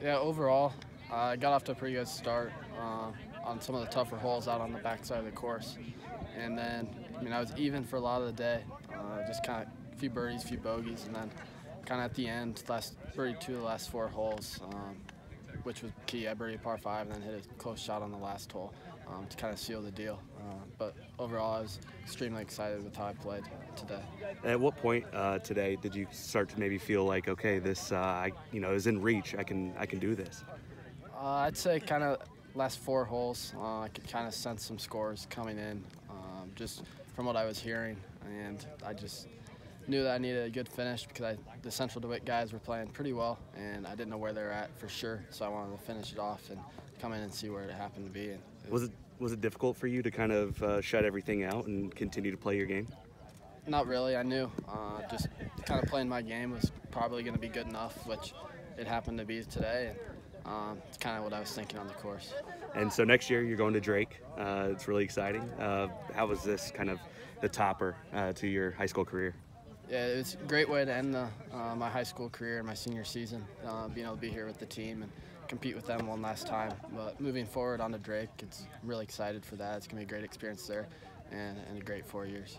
Yeah, overall, I got off to a pretty good start on some of the tougher holes out on the backside of the course. And then, I was even for a lot of the day, just kind of a few birdies, a few bogeys, and then kind of at the end, last birdie two of the last four holes, which was key. I birdied par five and then hit a close shot on the last hole to kind of seal the deal. But overall, I was extremely excited with how I played today. At what point today did you start to maybe feel like, okay, this is in reach. I can do this. I'd say kind of last four holes, I could kind of sense some scores coming in just from what I was hearing, and I just knew that I needed a good finish because the Central DeWitt guys were playing pretty well, and I didn't know where they were at for sure, so I wanted to finish it off and come in and see where it happened to be. And Was it difficult for you to kind of shut everything out and continue to play your game? Not really. I knew just kind of playing my game was probably going to be good enough, which it happened to be today. And it's kind of what I was thinking on the course. And so next year you're going to Drake. It's really exciting. How was this kind of the topper to your high school career? Yeah, it was a great way to end my high school career and my senior season, being able to be here with the team and compete with them one last time. But moving forward on to Drake, I'm really excited for that. It's going to be a great experience there and a great 4 years.